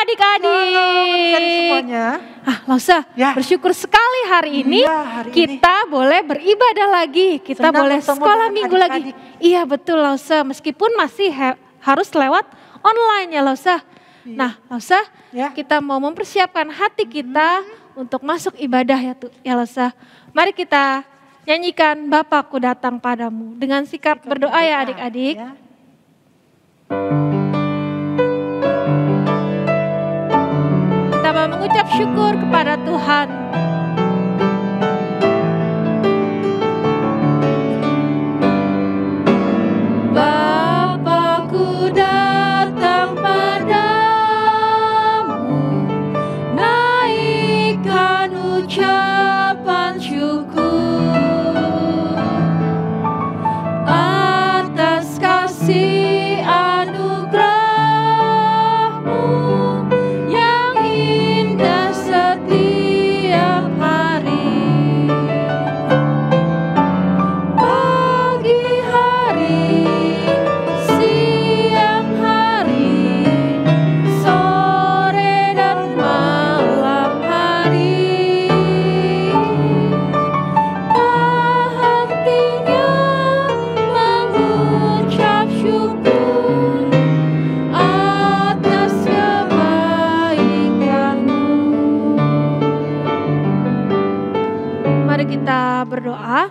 adik-adik semuanya. Lausa, Ya. bersyukur sekali hari ini kita boleh beribadah lagi. Kita Senang boleh bertemu sekolah dengan minggu lagi. adik-adik. Iya betul Lausa, meskipun masih harus lewat online ya Lausa. Nah Lausa, Ya. kita mau mempersiapkan hati kita untuk masuk ibadah ya Lausa. Mari kita nyanyikan Bapakku datang padamu dengan sikap berdoa ya adik-adik. Ya. Kita mau mengucap syukur kepada Tuhan. Bapakku datang padamu, naikkan ucapan syukur atas kasih anugerah-Mu yang indah setiap hari. Pagi hari, siang hari, sore dan malam hari, tak hentinya mengucap syukur atas kebaikan-Mu. Mari kita berdoa.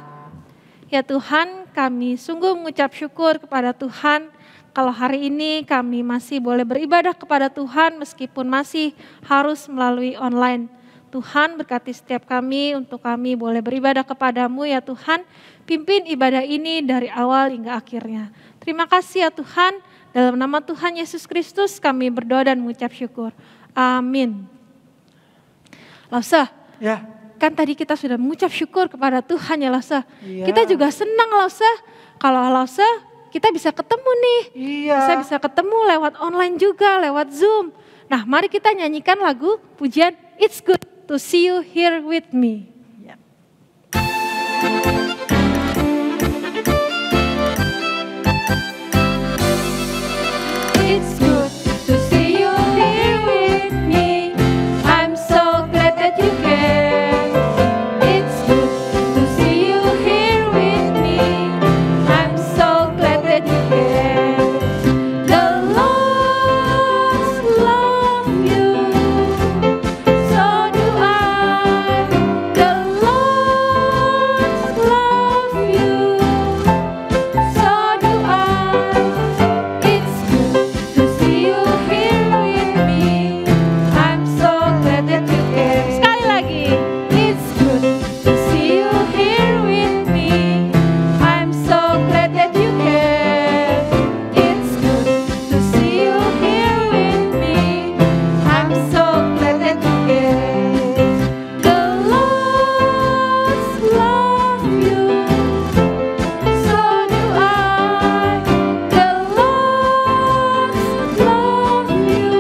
Ya Tuhan, kami sungguh mengucap syukur kepada Tuhan kalau hari ini kami masih boleh beribadah kepada Tuhan meskipun masih harus melalui online. Tuhan berkati setiap kami untuk kami boleh beribadah kepadamu ya Tuhan. Pimpin ibadah ini dari awal hingga akhirnya. Terima kasih ya Tuhan. Dalam nama Tuhan Yesus Kristus kami berdoa dan mengucap syukur. Amin. Lausa, Ya. kan tadi kita sudah mengucap syukur kepada Tuhan ya Lausa. Iya. Kita juga senang Lausa. Kalau Lausa kita bisa ketemu nih. Iya. Bisa ketemu lewat online juga, lewat Zoom. Nah mari kita nyanyikan lagu pujian It's Good to See You Here With Me. Ya. It's good to see you here with me. I'm so glad that you care. It's good to see you here with me. I'm so glad that you care. The Lord loves you, so do I. The Lord loves you, so do I. It's good to see you here with me. I'm so glad that you care. Sekali lagi. It's good to see you here with me. I'm so glad that you care. It's good to see you here with me. I'm so glad that you care. The Lord loves you, so do I. The Lord loves you,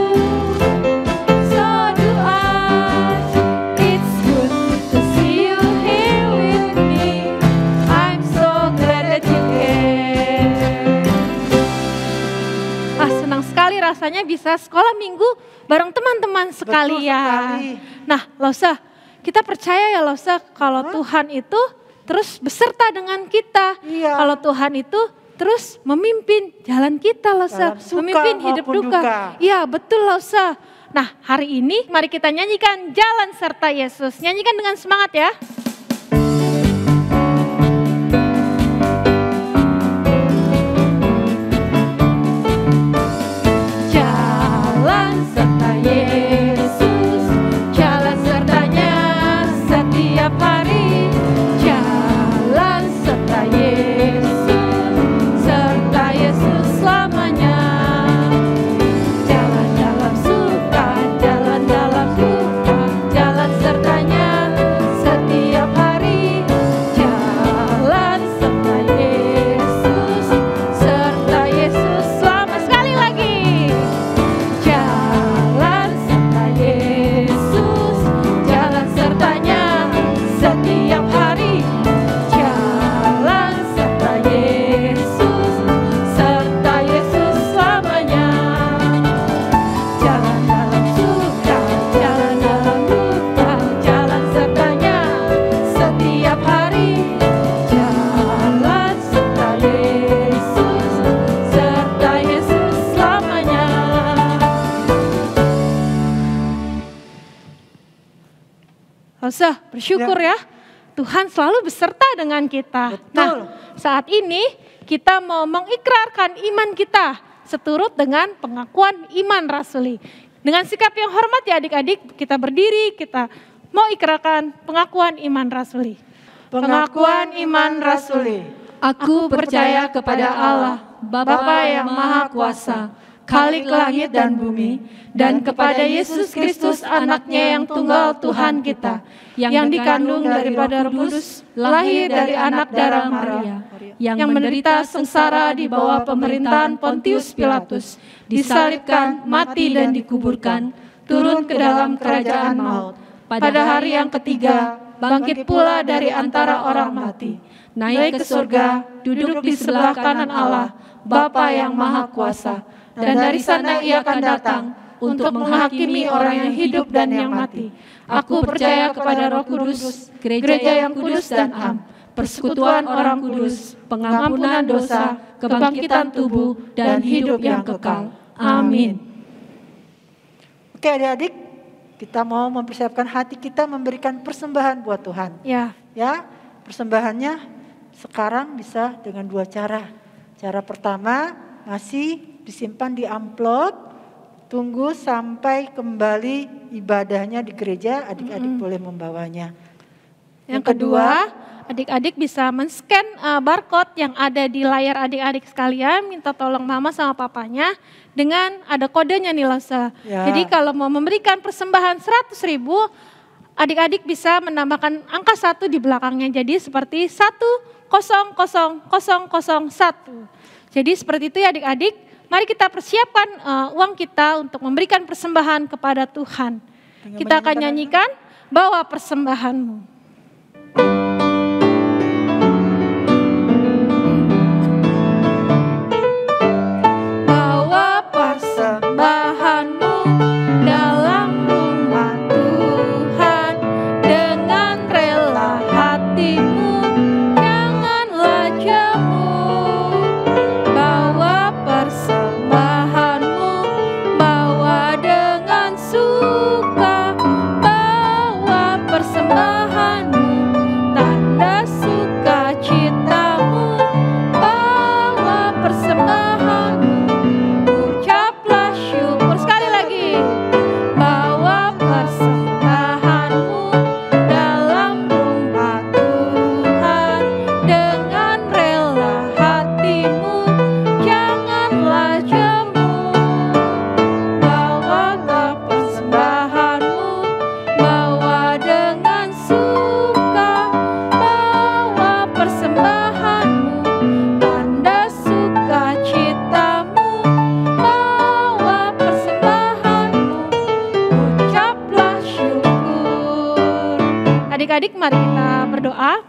so do I. It's good to see you here with me. I'm so glad that you care. Senang sekali rasanya bisa sekolah minggu bareng teman-teman sekalian. sekali. Nah, Lausa, kita percaya ya Lausa kalau Tuhan itu terus beserta dengan kita. Iya. Kalau Tuhan itu terus memimpin jalan kita Lausa, Dalam suka memimpin hidup maupun duka. duka. Iya, betul Lausa. Nah, hari ini mari kita nyanyikan Jalan Serta Yesus. Nyanyikan dengan semangat ya. Jalan serta Yesus, jalan sertanya setiap hari. Jalan serta Yesus selamanya. Jalan dalam suka, jalan dalam duka, jalan sertanya setiap Gak usah bersyukur ya. Tuhan selalu beserta dengan kita. Betul. Nah, saat ini kita mau mengikrarkan iman kita seturut dengan pengakuan iman rasuli. Dengan sikap yang hormat ya adik-adik, kita berdiri, kita mau ikrarkan pengakuan iman rasuli. Pengakuan iman rasuli. Aku percaya kepada Allah, Bapa yang Maha Kuasa, Khalik langit dan bumi, dan kepada Yesus Kristus anaknya yang tunggal Tuhan kita, yang dikandung daripada Roh Kudus, lahir dari anak darah Maria, yang menderita sengsara di bawah pemerintahan Pontius Pilatus, disalibkan, mati dan dikuburkan, turun ke dalam kerajaan maut. Pada hari yang ketiga, bangkit pula dari antara orang mati, naik ke surga, duduk di sebelah kanan Allah, Bapa yang Maha Kuasa, dan dari sana ia akan datang untuk menghakimi orang yang hidup dan yang mati. Aku percaya kepada Roh Kudus, gereja yang kudus dan am, persekutuan orang kudus, pengampunan dosa, kebangkitan tubuh, dan hidup yang kekal. Amin. Oke adik-adik, kita mau mempersiapkan hati kita memberikan persembahan buat Tuhan. Ya, Ya, persembahannya sekarang bisa dengan dua cara. Cara pertama masih disimpan di amplop, tunggu sampai kembali ibadahnya di gereja, adik-adik boleh membawanya. yang kedua, adik-adik bisa men-scan barcode yang ada di layar adik-adik sekalian, minta tolong mama sama papanya dengan ada kodenya nih Lasa. Ya. Jadi kalau mau memberikan persembahan 100.000, adik-adik bisa menambahkan angka 1 di belakangnya. Jadi seperti 100.001. Jadi seperti itu ya adik-adik. Mari kita persiapkan uang kita untuk memberikan persembahan kepada Tuhan. Dengan Kita akan menyanyikan nyanyikan bawa persembahanmu. Bawa persembahanmu dalam rumah Tuhan dengan rela hatimu, janganlah jemu. Bawa persembahanmu, bawa dengan suka, bawa persembahanmu, tanda sukacitamu, bawa persembahanmu, ucaplah syukur. Sekali lagi, bawa persembahanmu dalam rumah Tuhan dengan rela hatimu, janganlah jemu. Bawalah persembahanmu, bawa dengan suka, bawa persembahanmu, tanda sukacitamu, bawa persembahanmu, ucaplah syukur. Adik-adik, mari kita berdoa.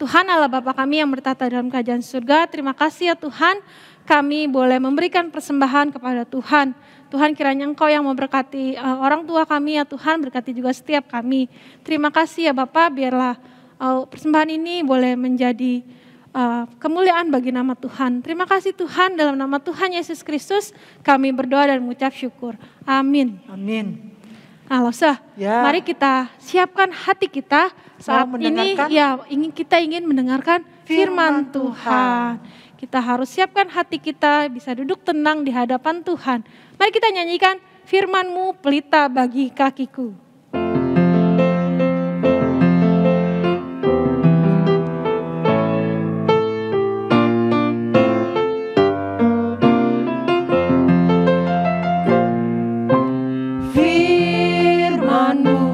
Tuhan Allah Bapa kami yang bertata dalam kerajaan surga, terima kasih ya Tuhan, kami boleh memberikan persembahan kepada Tuhan. Tuhan kiranya Engkau yang memberkati orang tua kami ya Tuhan, berkati juga setiap kami. Terima kasih ya Bapak, biarlah persembahan ini boleh menjadi kemuliaan bagi nama Tuhan. Terima kasih Tuhan, dalam nama Tuhan Yesus Kristus kami berdoa dan mengucap syukur. Amin. Amin. Nah, Losa, Ya. mari kita siapkan hati kita saat Mau ini mendengarkan? ya kita ingin mendengarkan firman Firman Tuhan. Kita harus siapkan hati kita bisa duduk tenang di hadapan Tuhan. Mari kita nyanyikan firman-Mu pelita bagi kakiku. Firman-Mu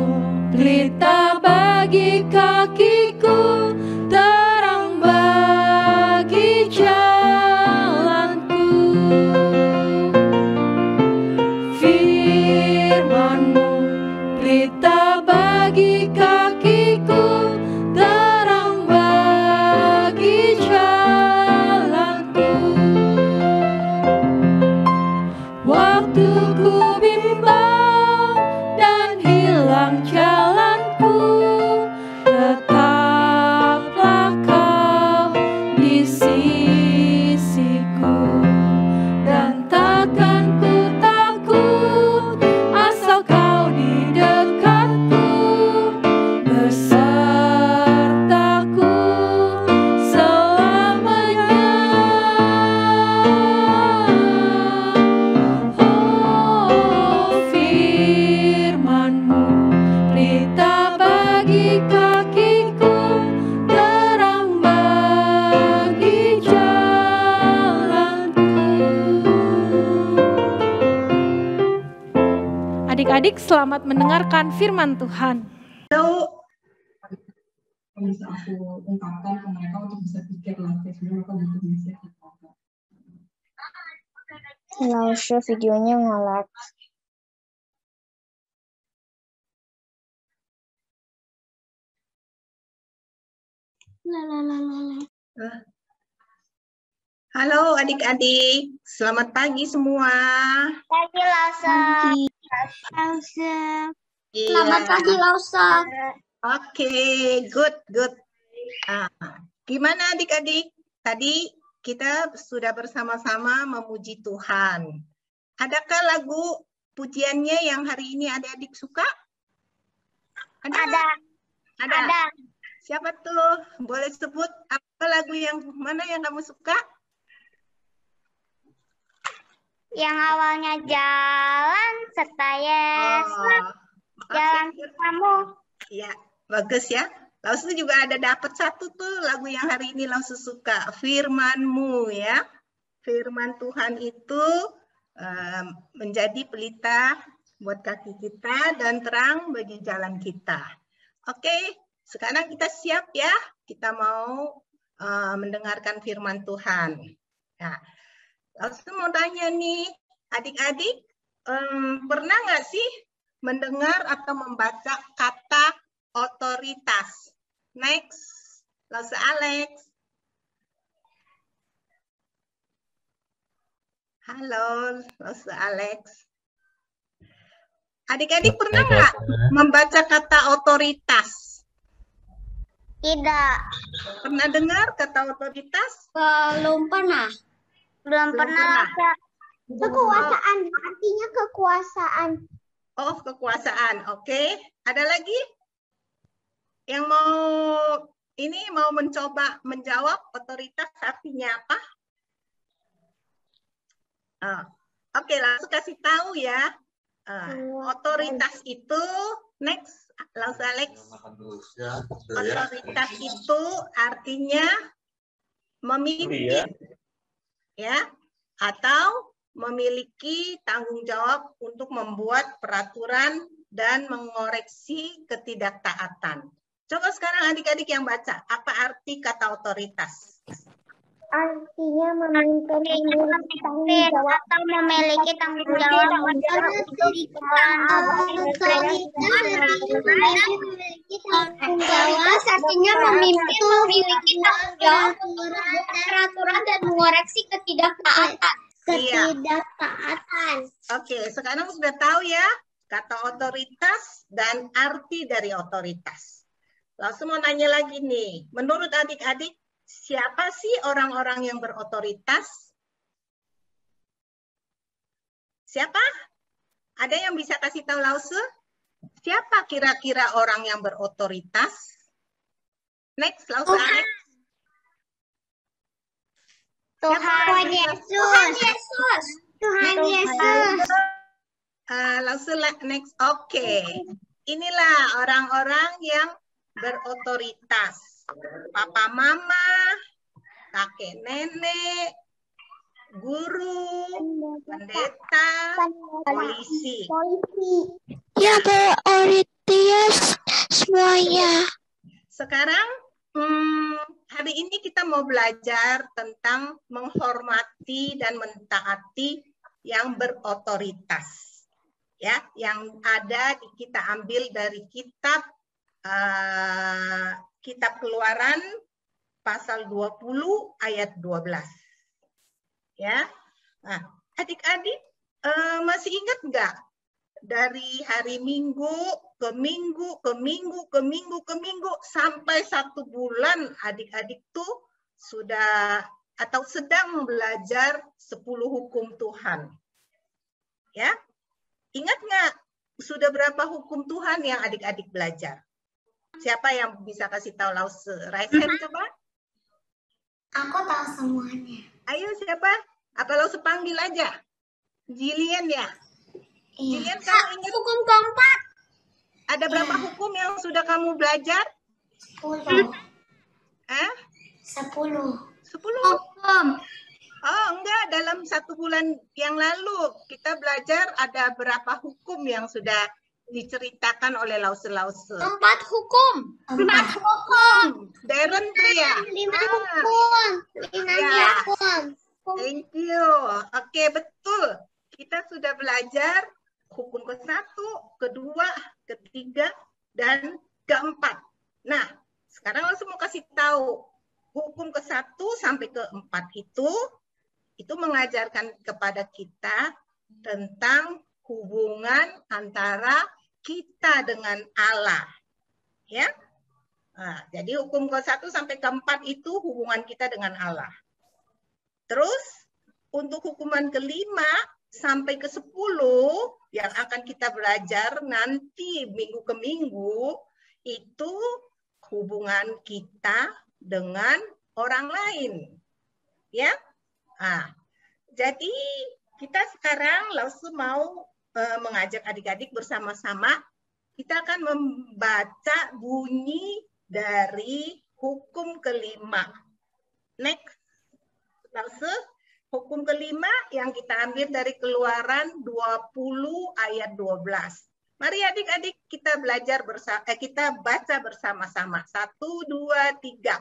pelita bagi kakiku, terang bagi jalanku. Firman-Mu Adik-adik selamat mendengarkan firman Tuhan. Halo, Bisa aku ungkapkan ke mereka untuk bisa pikir lagi sebelum mereka butuh bisa kita. Lause videonya nge-lag. Halo adik-adik, selamat pagi semua. Pagi Lause. Iya. Lause. Oke, good. Gimana adik-adik? Tadi kita sudah bersama-sama memuji Tuhan. Adakah lagu pujiannya yang hari ini adik-adik suka? Ada. Siapa tuh? Boleh sebut apa lagu yang mana yang kamu suka? Yang awalnya jalan serta jalan kamu. Ya, bagus ya. Lausu juga ada dapat satu tuh lagu yang hari ini Lausu suka, Firman-Mu ya. Firman Tuhan itu menjadi pelita buat kaki kita dan terang bagi jalan kita. Oke, sekarang kita siap ya. Kita mau mendengarkan firman Tuhan. Nah, Lausu mau tanya nih, adik-adik, pernah nggak sih mendengar atau membaca kata otoritas? Next, Lausu Alex. Halo, Lausu Alex. Adik-adik pernah nggak membaca kata otoritas? Tidak. Pernah dengar kata otoritas? Belum pernah. Belum pernah. Kekuasaan. Artinya kekuasaan. Oh, kekuasaan. Oke. Ada lagi? Yang mau mencoba menjawab otoritas artinya apa? Oke, langsung kasih tahu ya. Otoritas itu, next, langsung Alex. Otoritas itu artinya memimpin, ya, atau memiliki tanggung jawab untuk membuat peraturan dan mengoreksi ketidaktaatan. Coba sekarang adik-adik yang baca, apa arti kata otoritas? Artinya memimpin, memiliki tanggung jawab atau memiliki tanggung jawab artinya memimpin, memiliki tanggung jawab peraturan dan mengoreksi ketidaktaatan. Oke, sekarang sudah tahu ya kata otoritas dan arti dari otoritas. Langsung mau nanya lagi nih, menurut adik-adik siapa sih orang-orang yang berotoritas? Siapa? Ada yang bisa kasih tahu Lause? Siapa kira-kira orang yang berotoritas? Next, Lause. Tuhan Yesus. Langsung next. Oke. Inilah orang-orang yang berotoritas. Papa mama, kakek nenek, guru, pendeta, polisi. Ya, berotoritas semuanya. Sekarang hari ini kita mau belajar tentang menghormati dan mentaati yang berotoritas. Ya, yang ada kita ambil dari kitab Keluaran pasal 20 ayat 12. Ya. Nah, adik-adik masih ingat nggak dari hari Minggu ke Minggu ke Minggu ke Minggu ke Minggu sampai 1 bulan adik-adik tuh sudah atau sedang belajar 10 hukum Tuhan. Ya. Ingat nggak sudah berapa hukum Tuhan yang adik-adik belajar? Siapa yang bisa kasih tahu Lause? Raise hand coba. Aku tahu semuanya. Ayo siapa? Apa Lause panggil aja? Jilian ya? Iya. Jilian kamu ingat? Hukum keempat. Ada berapa hukum yang sudah kamu belajar? 10. 10? 10. 10? Oh enggak, dalam 1 bulan yang lalu kita belajar ada berapa hukum yang sudah diceritakan oleh lause-lause. 4 hukum. 4 hukum. Darren tuh ya. 5 hukum. 5 Ya. hukum. Thank you. Oke, betul. Kita sudah belajar hukum ke-1, ke-2, ke-3, dan ke-4. Nah, sekarang langsung mau kasih tahu. Hukum ke-1 sampai ke-4 itu mengajarkan kepada kita tentang hubungan antara kita dengan Allah. Ya. Nah, jadi hukum ke-1 sampai ke-4 itu hubungan kita dengan Allah. Terus untuk hukuman ke-5 sampai ke-10 yang akan kita belajar nanti minggu ke minggu itu hubungan kita dengan orang lain. Ya. Nah, jadi kita sekarang langsung mau mengajak adik-adik bersama-sama. Kita akan membaca bunyi dari hukum ke-5. Next. Langsung hukum ke-5 yang kita ambil dari Keluaran 20 ayat 12. Mari adik-adik kita belajar kita baca bersama-sama. 1, 2, 3.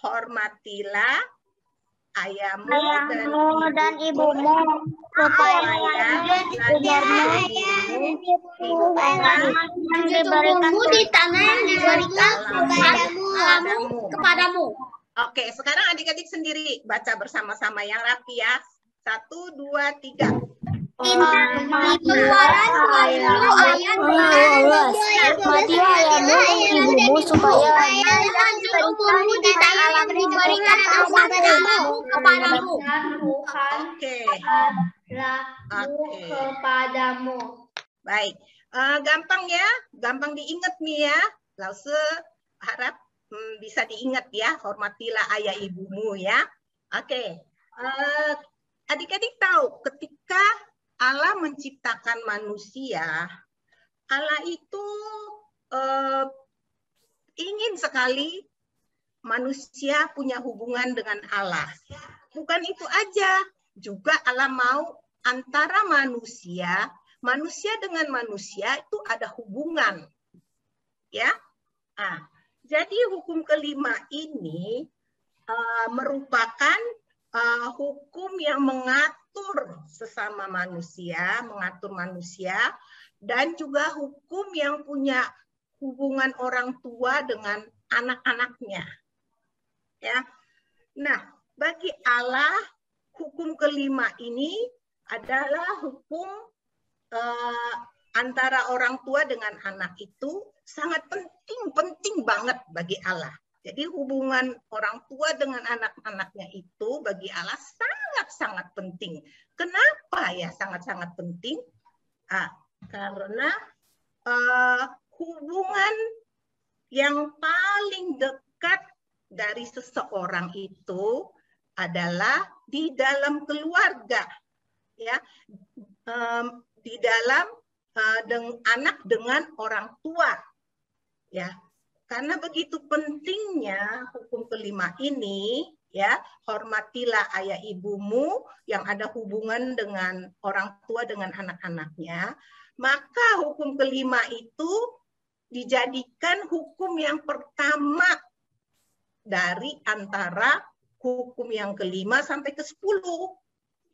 Hormatilah ayahmu dan ibumu supaya diberikan di tanah yang diberikan kepadamu. Oke, sekarang adik-adik sendiri baca bersama-sama yang rapi ya. 1, 2, 3. Keluaran 20 ayat 12. Hormatilah ayahmu dan ibumu supaya umurmu di tanah yang diberikan kepadamu. Oke. Kepadamu. Baik. Gampang ya, gampang diingat nih ya. Lause harap bisa diingat ya, hormatilah ayah ibumu ya. Oke. Adik-adik tahu ketika Allah menciptakan manusia, Allah itu ingin sekali manusia punya hubungan dengan Allah. Bukan itu aja, juga Allah mau antara manusia dengan manusia itu ada hubungan. Ya. Nah, jadi hukum ke-5 ini merupakan hukum yang mengatur sesama manusia, mengatur manusia, dan juga hukum yang punya hubungan orang tua dengan anak-anaknya. Ya. Nah, bagi Allah hukum ke-5 ini adalah hukum antara orang tua dengan anak itu sangat penting banget bagi Allah. Jadi hubungan orang tua dengan anak-anaknya itu bagi Allah sangat-sangat penting. Kenapa ya sangat-sangat penting? Karena hubungan yang paling dekat dari seseorang itu adalah di dalam keluarga, ya, di dalam anak dengan orang tua, ya. Karena begitu pentingnya hukum ke-5 ini, ya, hormatilah ayah ibumu yang ada hubungan dengan orang tua dengan anak-anaknya, maka hukum ke-5 itu dijadikan hukum yang pertama dari antara hukum yang ke-5 sampai ke-10.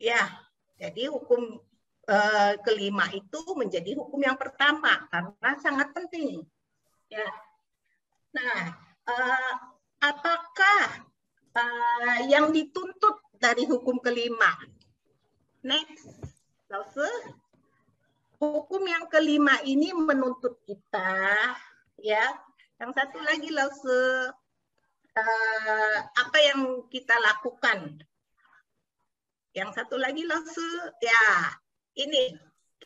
Ya, jadi hukum ke-5 itu menjadi hukum yang pertama karena sangat penting. Ya. Nah, apakah yang dituntut dari hukum ke-5? Next, hukum yang ke-5 ini menuntut kita, ya. Yang satu lagi, apa yang kita lakukan? Yang satu lagi, ya, ini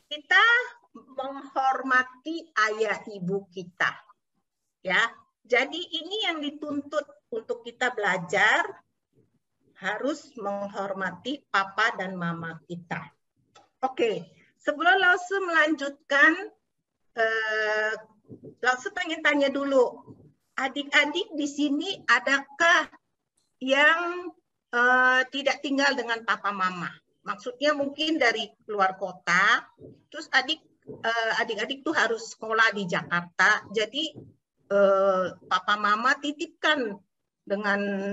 kita menghormati ayah ibu kita, ya. Jadi ini yang dituntut untuk kita belajar, harus menghormati papa dan mama kita. Oke, sebelum Lause melanjutkan, Lause pengen tanya dulu, adik-adik di sini adakah yang tidak tinggal dengan papa mama. Maksudnya mungkin dari luar kota, terus adik-adik tuh harus sekolah di Jakarta. Jadi papa mama titipkan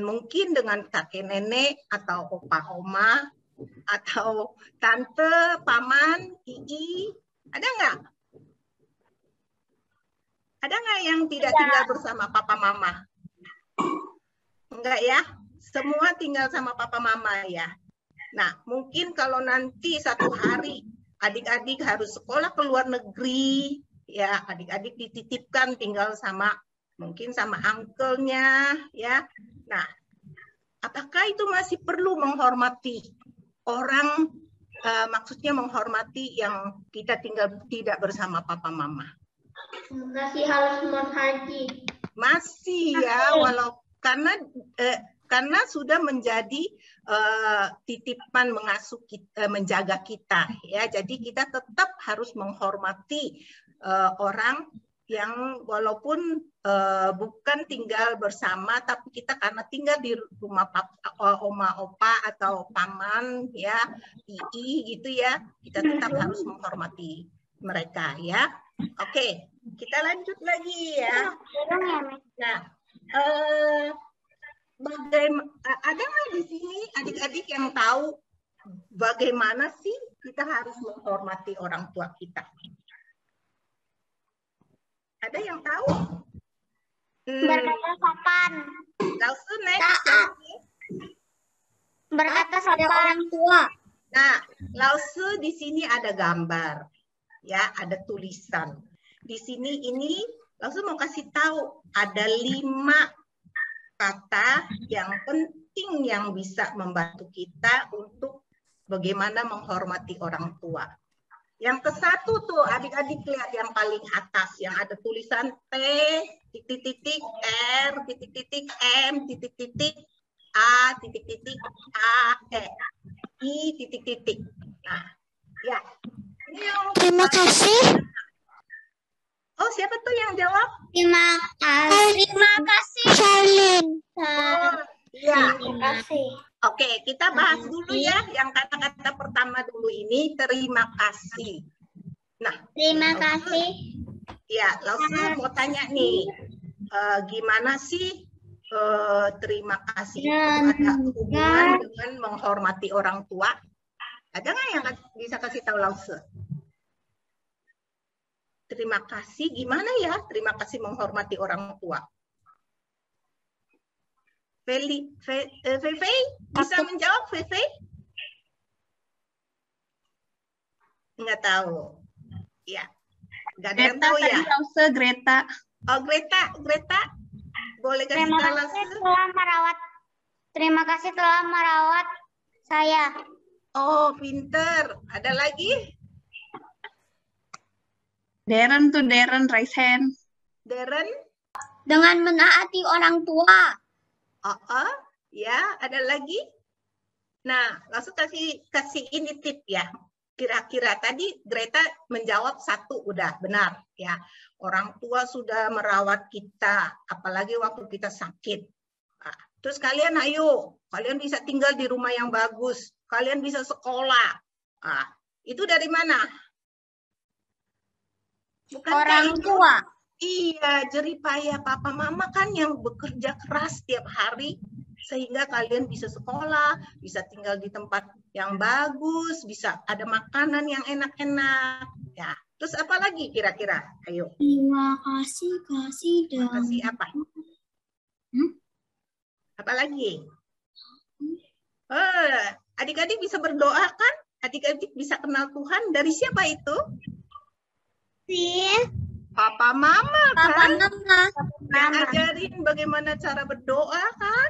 mungkin dengan kakek nenek atau opa oma atau tante, paman, ii. Ada nggak? Ada nggak yang tidak tinggal bersama papa mama? Enggak ya? Semua tinggal sama papa mama ya. Nah, mungkin kalau nanti satu hari adik-adik harus sekolah ke luar negeri, ya adik-adik dititipkan tinggal mungkin sama uncle-nya, ya. Nah, apakah itu masih perlu menghormati orang? Maksudnya menghormati yang kita tinggal tidak bersama papa mama. Masih harus menghormati. Masih ya, karena sudah menjadi titipan mengasuh kita, menjaga kita ya. Jadi kita tetap harus menghormati orang yang walaupun bukan tinggal bersama, tapi kita karena tinggal di rumah oma opa atau paman ya, ii gitu ya, kita tetap harus menghormati mereka ya. Oke, kita lanjut lagi ya. Nah, ada nggak di sini adik-adik yang tahu bagaimana sih kita harus menghormati orang tua kita? Ada yang tahu? Berkata sopan. Langsung next. Berkata sopan orang tua. Nah, Lause di sini ada gambar, ya, ada tulisan. Di sini ini Lause mau kasih tahu ada 5 kata yang penting yang bisa membantu kita untuk bagaimana menghormati orang tua. Yang ke-1 tuh adik-adik lihat yang paling atas yang ada tulisan T, titik-titik, R, titik-titik, M, titik-titik, A, titik-titik, A, E, I, titik-titik. Nah, ya. Ini yang Terima kasih. Oh, siapa tuh yang jawab? Terima kasih. Terima kasih, Charlene. Oh, iya. Terima kasih. Oke, kita bahas dulu ya yang kata-kata pertama dulu ini, terima kasih. Nah, Terima kasih. ya, langsung mau tanya nih, gimana sih terima kasih itu ada hubungan dengan menghormati orang tua? Ada nggak yang bisa kasih tahu langsung? Terima kasih, gimana ya terima kasih menghormati orang tua? Feli, bisa menjawab, Feli? Nggak tahu. Ya, nggak ada yang tahu ya. Greta. Oh, Greta, boleh kasih tahu langsung? Terima kasih telah merawat saya. Oh, pinter. Ada lagi? Darren, raise hand. Darren? Dengan menaati orang tua. Ya, ada lagi? Nah, langsung kasih ini tip ya. Kira-kira tadi Greta menjawab 1 udah benar ya. Orang tua sudah merawat kita, apalagi waktu kita sakit. Nah, terus kalian kalian bisa tinggal di rumah yang bagus, kalian bisa sekolah. Nah, itu dari mana? Bukan Orang tua. Iya, jeripayah papa mama kan yang bekerja keras setiap hari sehingga kalian bisa sekolah, bisa tinggal di tempat yang bagus, bisa ada makanan yang enak-enak. Ya, terus apa lagi kira-kira? Ayo. Terima kasih dan Kasih apa? Apa lagi? Adik-adik bisa berdoa kan? Adik-adik bisa kenal Tuhan. Dari siapa itu? Papa mama kan? Yang ajarin bagaimana cara berdoa kan?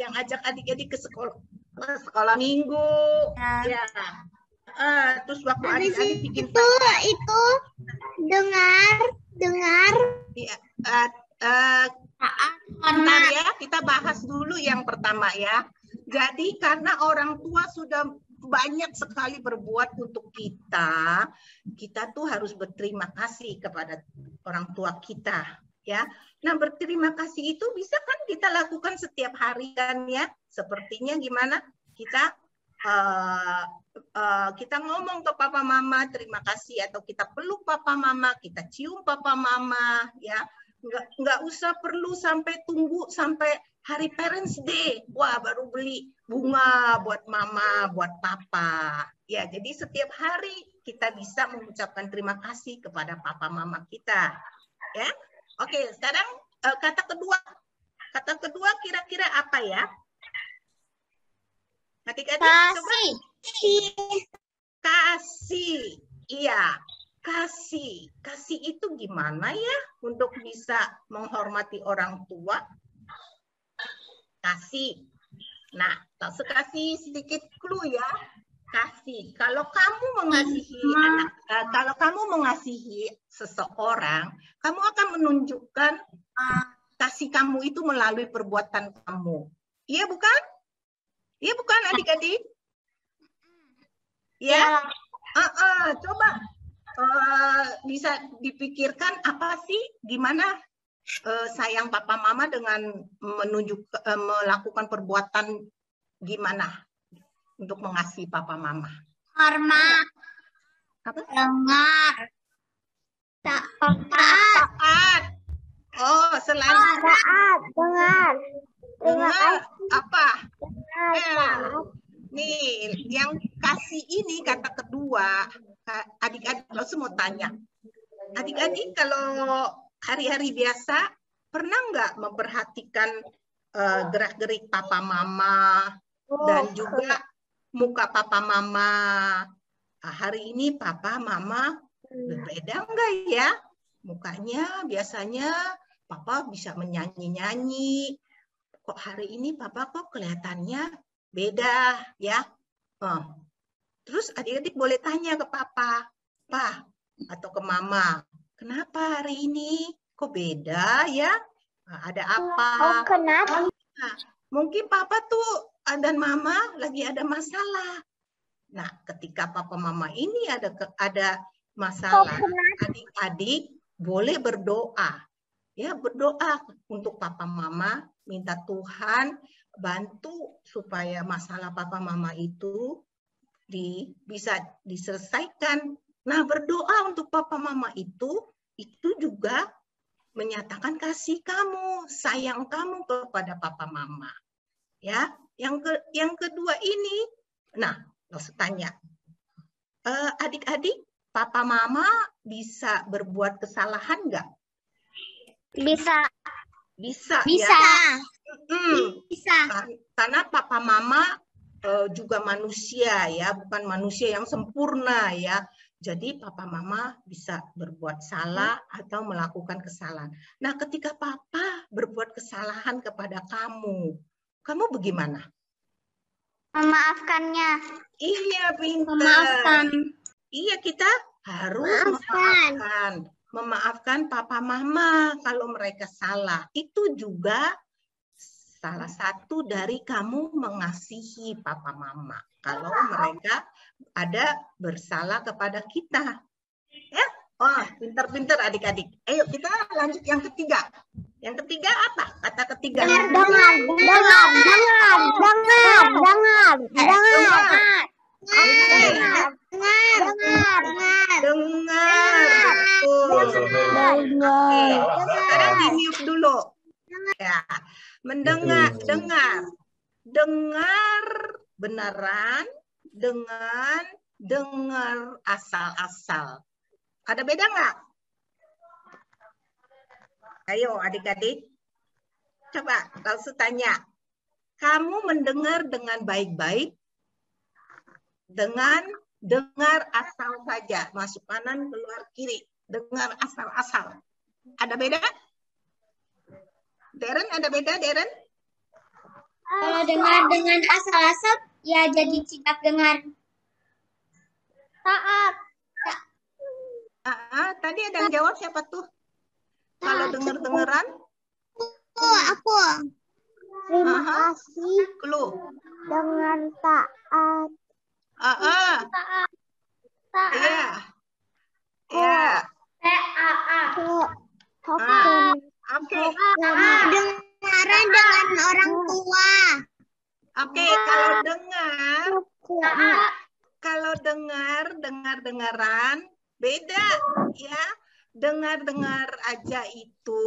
Yang ajak adik-adik ke sekolah minggu. Ya. Terus waktu adik-adik bikin itu dengar. Ya, bentar ya, kita bahas dulu yang pertama ya. Jadi karena orang tua sudah banyak sekali berbuat untuk kita tuh harus berterima kasih kepada orang tua kita ya. Nah, berterima kasih itu bisa kan kita lakukan setiap hari kan ya. Sepertinya gimana? Kita ngomong ke papa mama terima kasih, atau kita peluk papa mama, kita cium papa mama, ya. Nggak usah perlu sampai tunggu sampai hari Parents Day, wah baru beli bunga buat mama, buat papa. Ya, jadi setiap hari kita bisa mengucapkan terima kasih kepada papa mama kita. Ya, oke. Sekarang kata kedua kira-kira apa ya? Adik-adik coba. Kasih. Iya, kasih. Kasih itu gimana ya untuk bisa menghormati orang tua? Kasih. Nah, kasih sedikit clue ya. Kasih. Kalau kamu mengasihi seseorang, kamu akan menunjukkan kasih kamu itu melalui perbuatan kamu. Iya bukan? Iya bukan adik-adik? Ya. Coba bisa dipikirkan apa sih gimana sayang papa mama dengan melakukan perbuatan gimana untuk mengasihi papa mama? Hormat. Apa? Dengar. Taat. Oh, selain Taat. Dengar. dengar apa? Dengar. Nih, yang kasih ini kata kedua, adik-adik langsung mau tanya. Adik-adik kalau hari-hari biasa pernah nggak memperhatikan gerak-gerik papa mama dan juga muka papa mama? Hari ini papa mama berbeda nggak ya? Mukanya biasanya papa bisa menyanyi-nyanyi. Kok hari ini papa kok kelihatannya beda ya? Terus adik-adik boleh tanya ke papa, Pak, atau ke mama, kenapa hari ini kok beda ya? Ada apa? Oh, kenapa? Nah, mungkin papa tuh dan mama lagi ada masalah. Nah, ketika papa mama ini ada masalah, adik-adik boleh berdoa. Ya, berdoa untuk papa mama, minta Tuhan bantu supaya masalah papa mama itu bisa diselesaikan. Nah, berdoa untuk papa mama itu juga menyatakan kasih kamu, sayang kamu kepada papa mama. Ya, yang kedua ini, nah, harus tanya, adik-adik, papa mama bisa berbuat kesalahan nggak? Bisa. Bisa. Bisa. Ya? Bisa. Karena papa mama juga manusia ya, bukan manusia yang sempurna ya. Jadi papa mama bisa berbuat salah atau melakukan kesalahan. Nah, ketika papa berbuat kesalahan kepada kamu bagaimana? Memaafkannya. Iya, pintar. Memaafkan. Iya, kita harus memaafkan papa mama kalau mereka salah. Itu juga salah satu dari kamu mengasihi papa mama kalau mereka ada bersalah kepada kita. Ya, pintar-pintar adik-adik. Ayo kita lanjut yang ketiga. Yang ketiga apa? Kata ketiga. Dengar. Sekarang di mute dulu. Ya, dengar beneran dengan dengar asal-asal. Ada beda nggak? Ayo adik-adik, coba langsung tanya. Kamu mendengar dengan baik-baik, dengan dengar asal saja, masuk kanan keluar kiri, dengar asal-asal. Ada beda? Darren, ada beda, Darren? Kalau dengar dengan asal-asal, ya jadi tidak dengar. Taat. Tadi ada yang jawab siapa tuh? Kalau dengar-dengeran? Aku. Terima kasih. Clue. Dengan taat. Iya. Iya. Oke. Kedengaran dengan orang tua. Oke, kalau dengar-dengaran beda ya. Dengar-dengar aja itu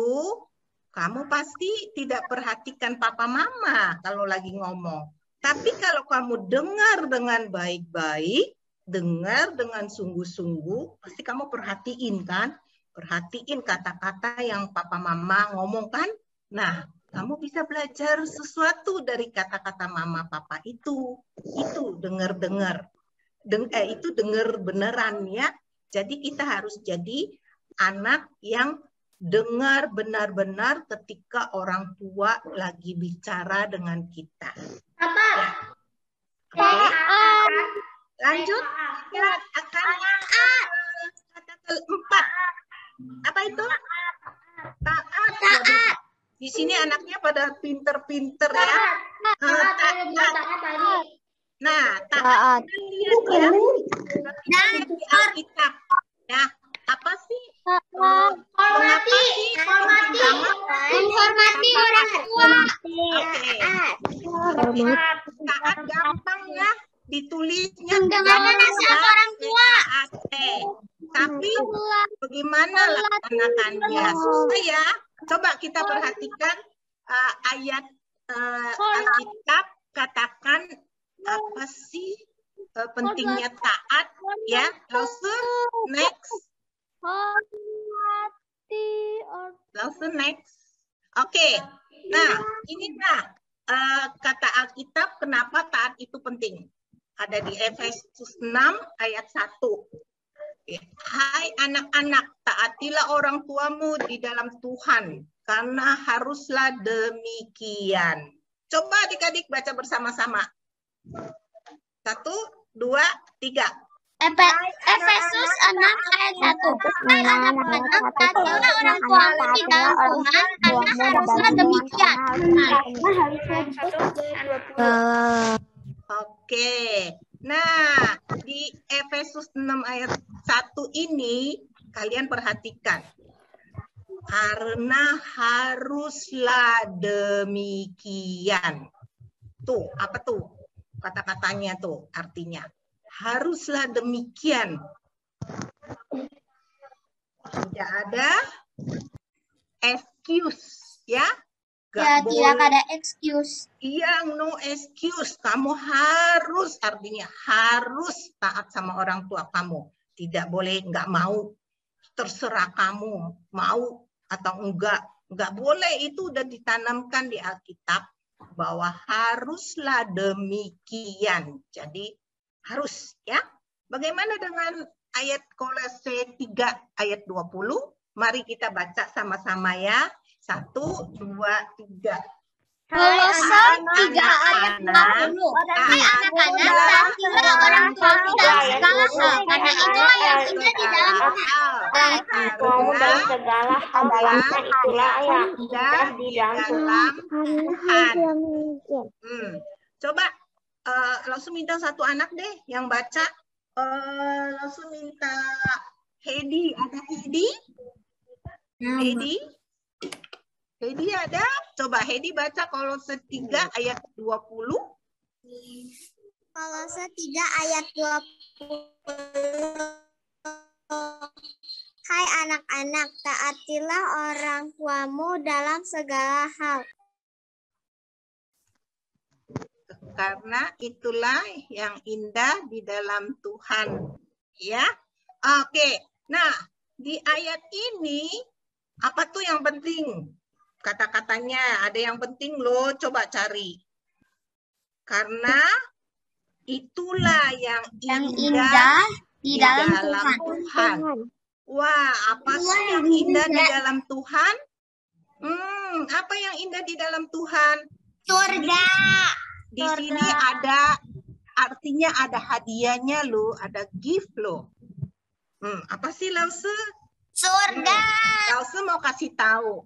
kamu pasti tidak perhatikan papa mama kalau lagi ngomong. Tapi kalau kamu dengar dengan baik-baik, dengar dengan sungguh-sungguh, pasti kamu perhatiin kan? Perhatiin kata-kata yang papa mama ngomong kan? Nah, kamu bisa belajar sesuatu dari kata-kata mama papa itu. Itu dengar-dengar. Itu dengar beneran ya. Jadi kita harus jadi anak yang dengar benar-benar ketika orang tua lagi bicara dengan kita. Ya. Oke. Lanjut. Kita akan kata keempat. Apa itu? Taat. Di sini anaknya pada pinter-pinter ya. Taat. Nah, taat. Lihat ya. Di Alkitab. Ya. Apa sih? Menghormati orang tua. Oke. Taat gampang ya. Ditulisnya Mendengarkan nasihat orang tua. Tapi bagaimana laksanakannya? Susah ya. Coba kita perhatikan ayat Alkitab, katakan apa sih pentingnya taat ya. Langsung next. Oke. Nah, ini kata Alkitab kenapa taat itu penting. Ada di Efesus 6 ayat 1. Hai anak-anak, taatilah orang tuamu di dalam Tuhan, karena haruslah demikian. Coba adik-adik baca bersama-sama. 1, 2, 3. Efesus 6 ayat 1. Hai anak-anak, taatilah orang tuamu di dalam Tuhan, karena haruslah demikian. Oke. Nah, di Efesus 6 ayat 1 ini kalian perhatikan. Karena haruslah demikian. Tuh, apa tuh? Kata-katanya tuh artinya. Haruslah demikian. Tidak ada excuse, ya. Tidak ada excuse. Iya, no excuse. Kamu harus, artinya harus taat sama orang tua kamu. Tidak boleh nggak mau. Terserah kamu mau atau enggak. Nggak boleh, itu udah ditanamkan di Alkitab bahwa haruslah demikian. Jadi harus ya. Bagaimana dengan ayat Kolose 3 ayat 20? Mari kita baca sama-sama ya. 1, 2, 3. Kolose 3 ayat 20. Hai anak-anak, taatilah orang tua kita segala hal, karena itulah yang indah di dalam Tuhan. Karena segala hal itulah yang indah di dalam Tuhan. Coba langsung minta satu anak deh yang baca. Langsung minta Hedi. Ada Hedi? Hedi? Hedi ada? Coba Hedi baca Kolose 3 ayat 20. Kolose 3 ayat 20. Hai anak-anak, taatilah orang tuamu dalam segala hal. Karena itulah yang indah di dalam Tuhan. Ya. Oke. Nah, di ayat ini apa tuh yang penting? Kata-katanya ada yang penting loh, coba cari. Karena itulah yang indah di dalam Tuhan. Wah, apa sih yang indah di dalam Tuhan? Apa yang indah di dalam Tuhan? Surga. Di sini ada, artinya ada hadiahnya loh, ada gift loh. Apa sih Lause? Surga. Lause mau kasih tahu.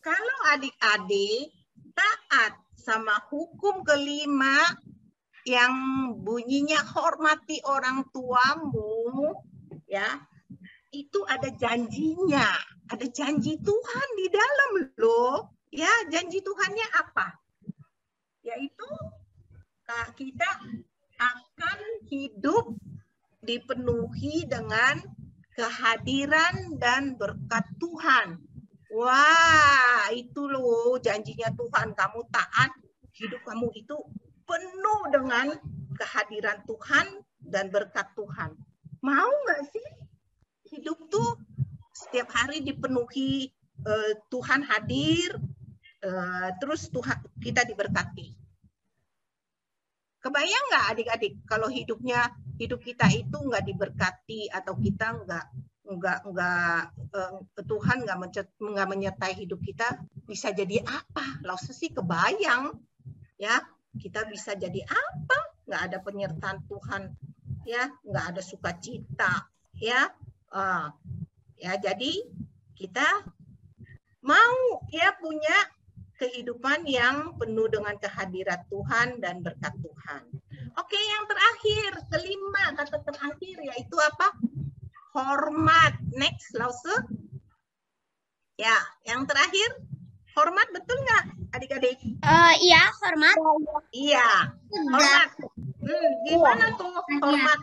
Kalau adik-adik taat sama hukum kelima yang bunyinya hormati orang tuamu, ya, itu ada janjinya, ada janji Tuhan di dalam loh. Ya, janji Tuhannya apa? Yaitu kita akan hidup dipenuhi dengan kehadiran dan berkat Tuhan. Wah, itu loh janjinya Tuhan. Kamu taat, hidup kamu itu penuh dengan kehadiran Tuhan dan berkat Tuhan. Mau nggak sih hidup tuh setiap hari dipenuhi Tuhan hadir, terus Tuhan kita diberkati? Kebayang nggak adik-adik kalau hidup kita itu nggak diberkati atau kita Tuhan nggak menyertai hidup kita, bisa jadi apa? Langsung sih kebayang ya, kita bisa jadi apa? Nggak ada penyertaan Tuhan, ya, nggak ada sukacita, ya. Ya, jadi kita mau ya punya kehidupan yang penuh dengan kehadiran Tuhan dan berkat Tuhan. Oke, yang terakhir, kelima, kata terakhir yaitu apa? Hormat. Next, Lause. Ya, yang terakhir, hormat, betul nggak adik-adik? Iya, hormat. Iya, hormat. Gimana tuh hormat?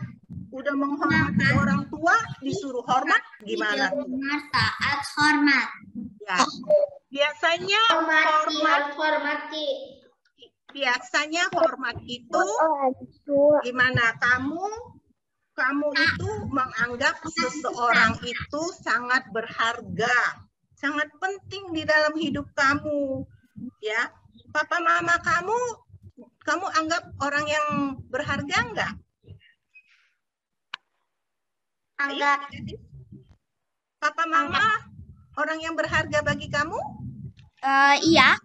Udah menghormati orang tua, disuruh hormat, gimana tuh? Taat, hormat. Ya. Biasanya biasanya hormat itu gimana? Kamu itu menganggap seseorang itu sangat berharga, sangat penting di dalam hidup kamu, ya. Papa mama kamu anggap orang yang berharga enggak? Anggap. Papa mama orang yang berharga bagi kamu? Iya.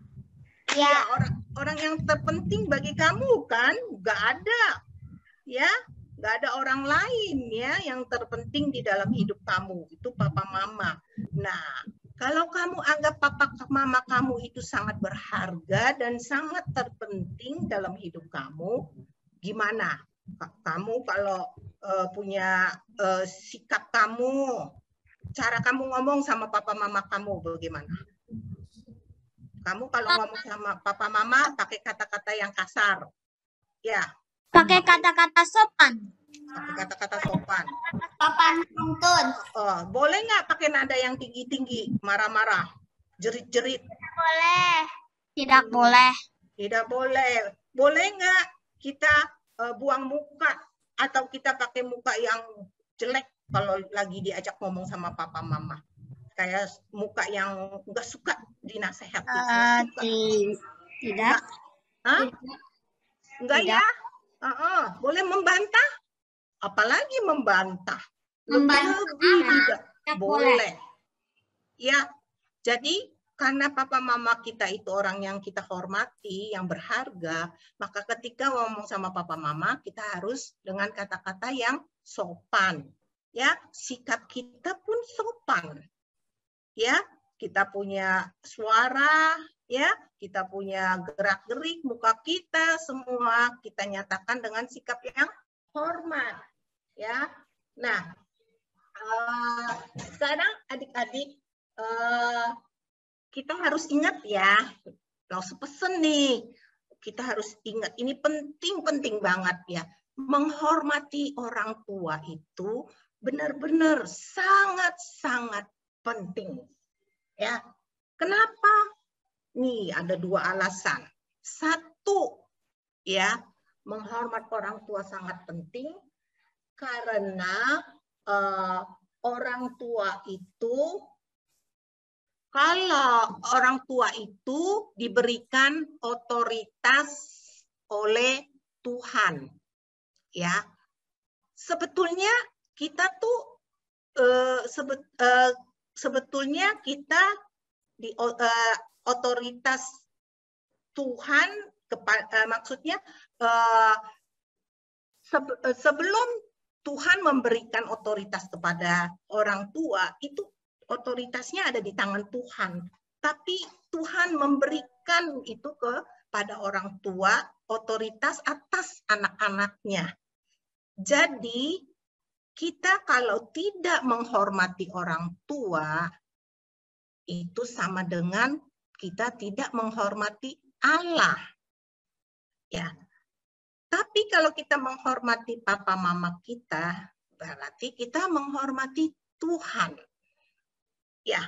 Ya, orang yang terpenting bagi kamu kan? Nggak ada, ya, nggak ada orang lain ya yang terpenting di dalam hidup kamu, itu papa mama. Nah, kalau kamu anggap papa mama kamu itu sangat berharga dan sangat terpenting dalam hidup kamu, gimana? Kamu kalau punya sikap kamu, cara kamu ngomong sama papa mama kamu bagaimana? Kamu kalau ngomong sama papa mama pakai kata-kata yang kasar, ya? Pakai kata-kata sopan. Pakai kata-kata sopan. Sopan santun. Boleh nggak pakai nada yang tinggi-tinggi, marah-marah, jerit-jerit? Boleh. Tidak boleh. Tidak boleh. Boleh nggak kita buang muka atau kita pakai muka yang jelek kalau lagi diajak ngomong sama papa mama? Kayak muka yang nggak suka dinasehati. Tidak. Enggak ya? Boleh membantah? Apalagi membantah. Lebih tidak boleh. Ya, jadi karena papa mama kita itu orang yang kita hormati, yang berharga, maka ketika ngomong sama papa mama, kita harus dengan kata-kata yang sopan. Ya, sikap kita pun sopan. Ya, kita punya suara, ya, kita punya gerak-gerik muka kita, semua kita nyatakan dengan sikap yang hormat, ya. Nah, sekarang adik-adik kita harus ingat ya, langsung pesen nih, kita harus ingat ini penting banget ya, menghormati orang tua itu benar-benar sangat-sangat penting, ya. Kenapa? Nih ada dua alasan. Satu, ya, menghormat orang tua sangat penting karena orang tua itu, kalau orang tua itu diberikan otoritas oleh Tuhan, ya. Sebetulnya kita tuh sebetulnya kita di otoritas Tuhan, maksudnya sebelum Tuhan memberikan otoritas kepada orang tua, itu otoritasnya ada di tangan Tuhan. Tapi Tuhan memberikan itu kepada orang tua, otoritas atas anak-anaknya. Jadi kita kalau tidak menghormati orang tua, itu sama dengan kita tidak menghormati Allah. Ya. Tapi kalau kita menghormati papa mama kita, berarti kita menghormati Tuhan. Ya,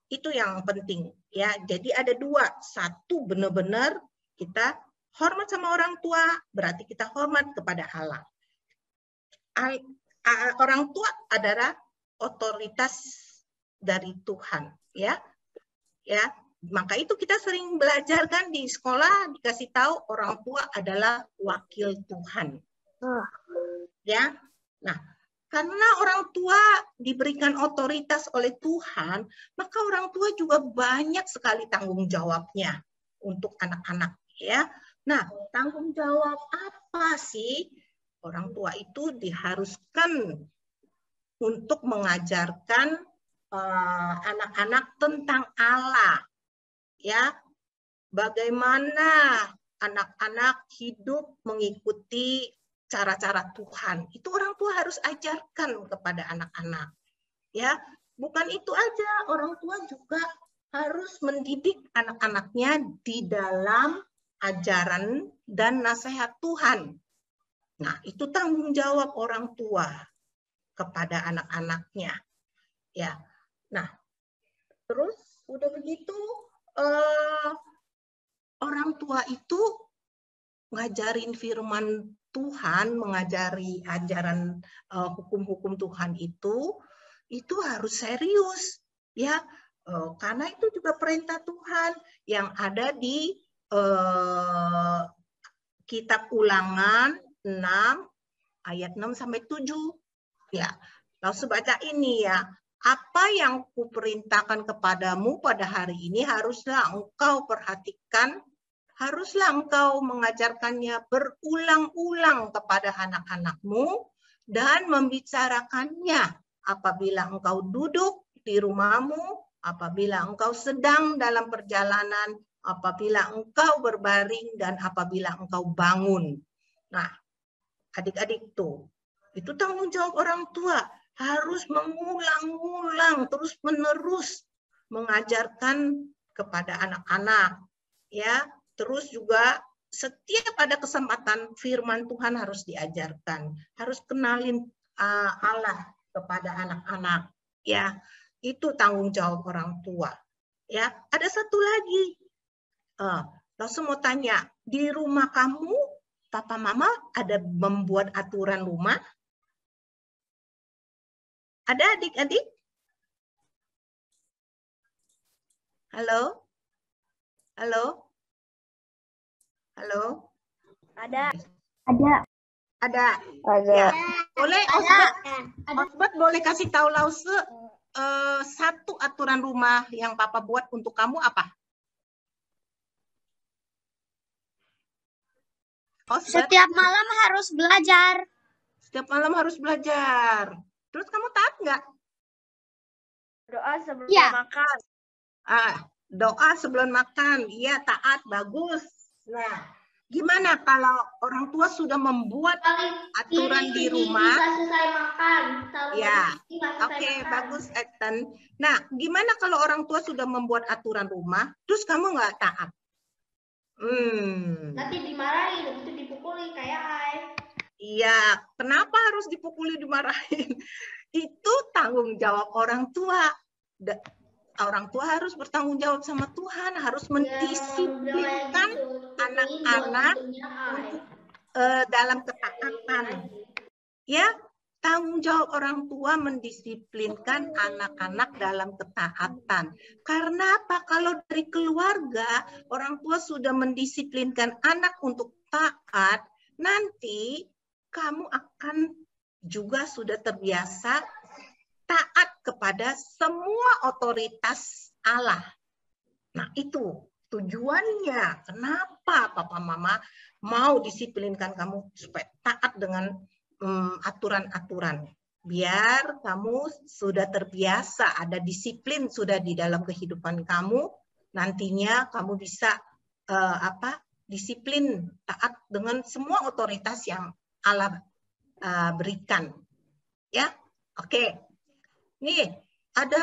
itu yang penting. Ya, jadi ada dua. Satu, benar-benar kita hormat sama orang tua, berarti kita hormat kepada Allah. Orang tua adalah otoritas dari Tuhan, ya. Ya, maka itu kita sering belajar kan di sekolah, dikasih tahu orang tua adalah wakil Tuhan. Ya. Nah, karena orang tua diberikan otoritas oleh Tuhan, maka orang tua juga banyak sekali tanggung jawabnya untuk anak-anak, ya. Nah, tanggung jawab apa sih? Orang tua itu diharuskan untuk mengajarkan anak-anak tentang Allah. Ya, bagaimana anak-anak hidup mengikuti cara-cara Tuhan. Itu orang tua harus ajarkan kepada anak-anak. Ya, bukan itu aja, orang tua juga harus mendidik anak-anaknya di dalam ajaran dan nasihat Tuhan. Nah, itu tanggung jawab orang tua kepada anak-anaknya. Ya. Nah, terus udah begitu orang tua itu ngajarin firman Tuhan, mengajari ajaran hukum-hukum Tuhan itu harus serius, ya, karena itu juga perintah Tuhan yang ada di kitab Ulangan 6 ayat 6 sampai 7, ya. Langsung baca ini ya. Apa yang kuperintahkan kepadamu pada hari ini haruslah engkau perhatikan, haruslah engkau mengajarkannya berulang-ulang kepada anak-anakmu dan membicarakannya apabila engkau duduk di rumahmu, apabila engkau sedang dalam perjalanan, apabila engkau berbaring, dan apabila engkau bangun. Nah, adik-adik tuh, itu tanggung jawab orang tua. Harus mengulang-ulang terus-menerus mengajarkan kepada anak-anak, ya. Terus juga setiap ada kesempatan firman Tuhan harus diajarkan, harus kenalin Allah kepada anak-anak, ya. Itu tanggung jawab orang tua, ya. Ada satu lagi, langsung mau tanya, di rumah kamu papa mama ada membuat aturan rumah? Ada adik-adik? Halo? Halo? Halo? Ada. Ada. Ya. Boleh, Osbat boleh kasih tahu Lause satu aturan rumah yang papa buat untuk kamu apa? Osbat? Setiap malam harus belajar. Setiap malam harus belajar. Terus kamu taat nggak? Doa sebelum Ya. makan. Doa sebelum makan. Iya, taat. Bagus. Nah, gimana kalau orang tua sudah membuat aturan di rumah? Selesai makan. Ya, oke, bagus, Ethan. Nah, gimana kalau orang tua sudah membuat aturan rumah, terus kamu nggak taat? Nanti dimarahin, itu dipukuli kayak Ai. Iya, kenapa harus dipukuli, dimarahin? Itu tanggung jawab orang tua. Orang tua harus bertanggung jawab sama Tuhan, harus mendisiplinkan anak-anak untuk dalam ketaatan. Ya, tanggung jawab orang tua mendisiplinkan anak-anak dalam ketaatan. Karena apa? Kalau dari keluarga, orang tua sudah mendisiplinkan anak untuk taat, nanti kamu akan juga sudah terbiasa taat kepada semua otoritas Allah. Nah, itu tujuannya. Kenapa papa mama mau disiplinkan kamu supaya taat dengan aturan-aturan. Biar kamu sudah terbiasa, ada disiplin sudah di dalam kehidupan kamu, nantinya kamu bisa disiplin, taat dengan semua otoritas yang Allah berikan. Ya, oke. Nih, ada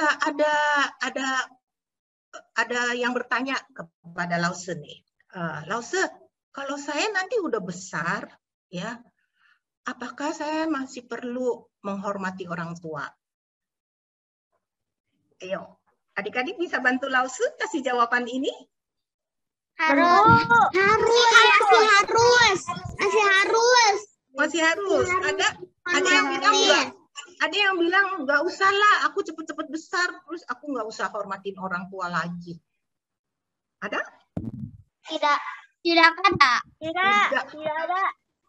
yang bertanya kepada Lause nih. Lause, kalau saya nanti udah besar, ya, apakah saya masih perlu menghormati orang tua? Ayo, adik-adik bisa bantu Lause kasih jawaban ini? Harus. Masih harus. Ada yang bilang enggak. Ada yang bilang nggak usah lah, aku cepet-cepet besar, terus aku nggak usah hormatin orang tua lagi. Ada? Tidak ada.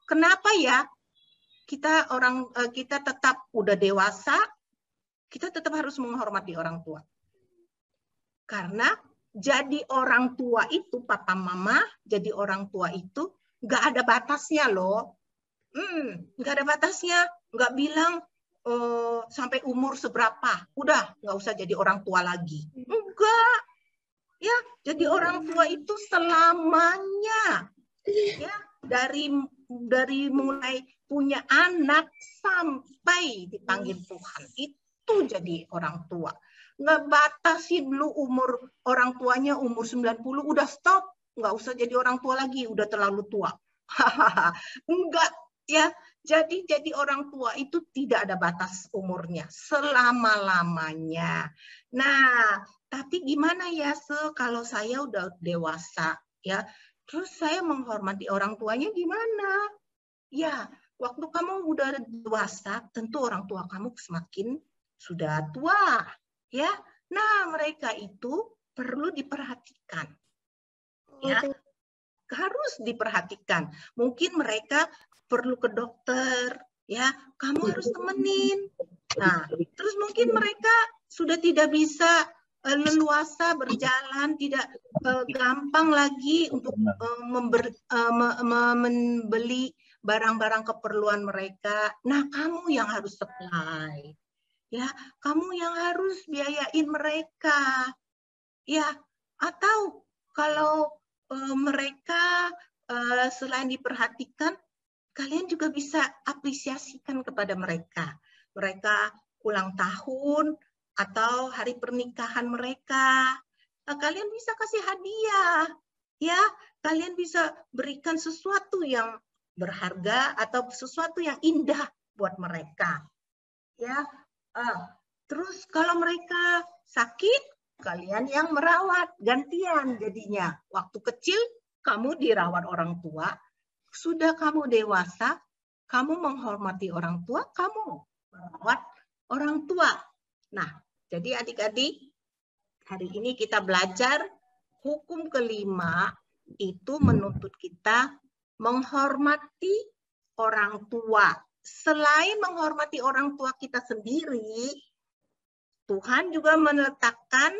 Kenapa ya? Kita tetap udah dewasa, kita tetap harus menghormati orang tua. Karena jadi orang tua itu, papa mama, jadi orang tua itu nggak ada batasnya loh. Nggak ada batasnya, nggak bilang sampai umur seberapa, udah nggak usah jadi orang tua lagi. Enggak, ya jadi orang tua itu selamanya, ya dari mulai punya anak sampai dipanggil Tuhan itu jadi orang tua. Nggak batasi dulu umur orang tuanya umur 90 udah stop, nggak usah jadi orang tua lagi, udah terlalu tua. Enggak, ya. Jadi orang tua itu tidak ada batas umurnya, selama-lamanya. Nah, tapi gimana ya, kalau saya udah dewasa, ya, terus saya menghormati orang tuanya gimana? Ya, waktu kamu udah dewasa, tentu orang tua kamu semakin sudah tua, ya. Nah, mereka itu perlu diperhatikan, ya, harus diperhatikan. Mungkin mereka perlu ke dokter, ya, kamu harus temenin. Nah, terus mungkin mereka sudah tidak bisa leluasa berjalan, tidak gampang lagi untuk membeli barang-barang keperluan mereka. Nah, kamu yang harus supply, ya, kamu yang harus biayain mereka, ya. Atau kalau mereka selain diperhatikan, kalian juga bisa apresiasikan kepada mereka. Mereka ulang tahun atau hari pernikahan mereka. Nah, kalian bisa kasih hadiah, ya. Kalian bisa berikan sesuatu yang berharga atau sesuatu yang indah buat mereka, ya. Terus kalau mereka sakit, kalian yang merawat, gantian jadinya. Waktu kecil kamu dirawat orang tua. Sudah kamu dewasa, kamu menghormati orang tua, kamu merawat orang tua. Nah, jadi adik-adik, hari ini kita belajar hukum kelima itu menuntut kita menghormati orang tua. Selain menghormati orang tua kita sendiri, Tuhan juga menempatkan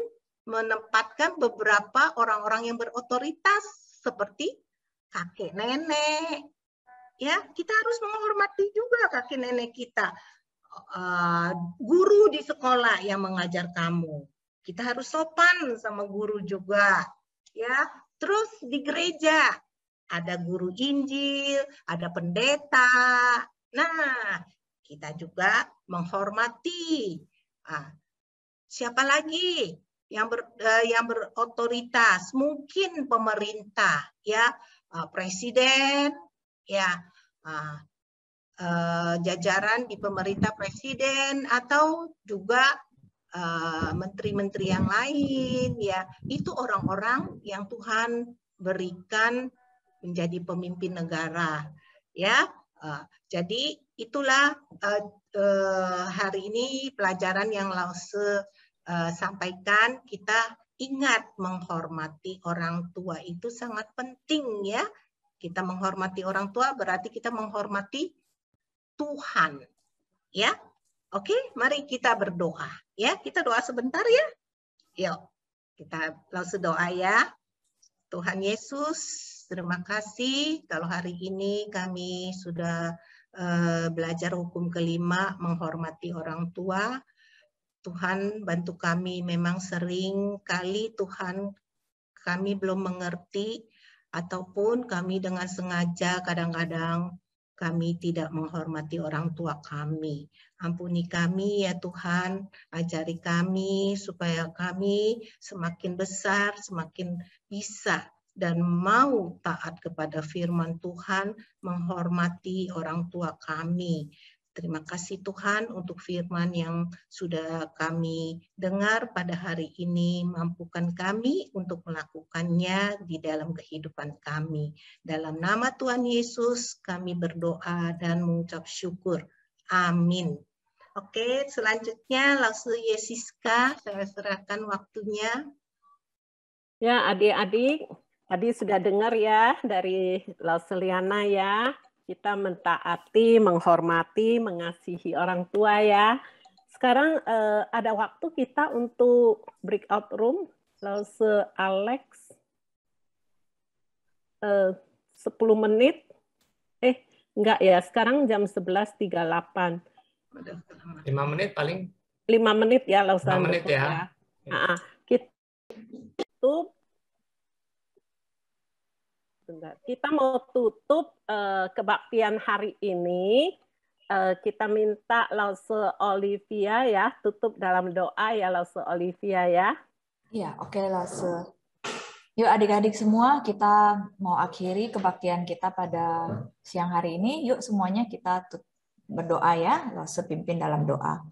beberapa orang-orang yang berotoritas seperti kakek nenek, ya, kita harus menghormati juga kakek nenek kita. Guru di sekolah yang mengajar kamu, kita harus sopan sama guru juga, ya. Terus di gereja ada guru Injil, ada pendeta. Nah, kita juga menghormati. Siapa lagi yang berotoritas? Mungkin pemerintah, ya. Presiden, ya, jajaran di pemerintah presiden atau juga menteri-menteri yang lain, ya, itu orang-orang yang Tuhan berikan menjadi pemimpin negara, ya. Jadi itulah hari ini pelajaran yang Lause sampaikan. Kita ingat menghormati orang tua itu sangat penting, ya. Kita menghormati orang tua berarti kita menghormati Tuhan, ya. Oke, mari kita berdoa, ya. Kita doa sebentar, ya. Yuk, kita langsung doa, ya. Tuhan Yesus, terima kasih kalau hari ini kami sudah belajar hukum kelima, menghormati orang tua. Tuhan bantu kami, memang sering kali Tuhan kami belum mengerti ataupun kami dengan sengaja kadang-kadang kami tidak menghormati orang tua kami. Ampuni kami ya Tuhan, ajari kami supaya kami semakin besar, semakin bisa dan mau taat kepada firman Tuhan, menghormati orang tua kami. Terima kasih Tuhan untuk firman yang sudah kami dengar pada hari ini. Mampukan kami untuk melakukannya di dalam kehidupan kami. Dalam nama Tuhan Yesus kami berdoa dan mengucap syukur. Amin. Oke, selanjutnya Lause Yesiska, saya serahkan waktunya. Ya, adik-adik, tadi sudah dengar ya dari Lause Liana ya. Kita mentaati, menghormati, mengasihi orang tua ya. Sekarang ada waktu kita untuk breakout room. Lause Alex, 10 menit. Enggak ya, sekarang jam 11.38. 5 menit paling. 5 menit ya, Lause 5 menit ya. Kita mau tutup kebaktian hari ini. Kita minta Lause Olivia ya, tutup dalam doa ya Lause Olivia ya. Iya, oke Lause. Yuk adik-adik semua, kita mau akhiri kebaktian kita pada siang hari ini. Yuk semuanya kita berdoa ya, Lause pimpin dalam doa.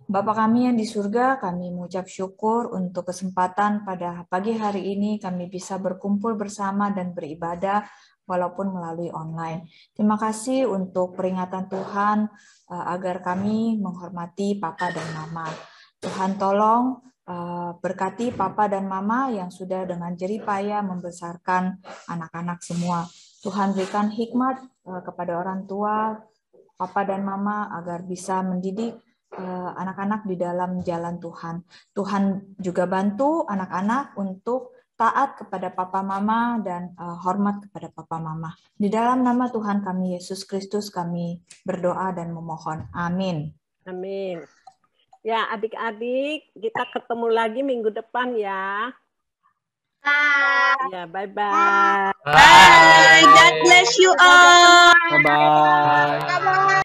Bapa kami yang di surga, kami mengucap syukur untuk kesempatan pada pagi hari ini kami bisa berkumpul bersama dan beribadah walaupun melalui online. Terima kasih untuk peringatan Tuhan agar kami menghormati Papa dan Mama. Tuhan tolong berkati Papa dan Mama yang sudah dengan jerih payah membesarkan anak-anak semua. Tuhan berikan hikmat kepada orang tua, Papa dan Mama agar bisa mendidik anak-anak di dalam jalan Tuhan. Tuhan juga bantu anak-anak untuk taat kepada Papa Mama dan hormat kepada Papa Mama. Di dalam nama Tuhan kami Yesus Kristus kami berdoa dan memohon. Amin. Amin. Ya adik-adik, kita ketemu lagi minggu depan ya. Bye. Ya, bye-bye. Bye. God bless you all. Bye-bye.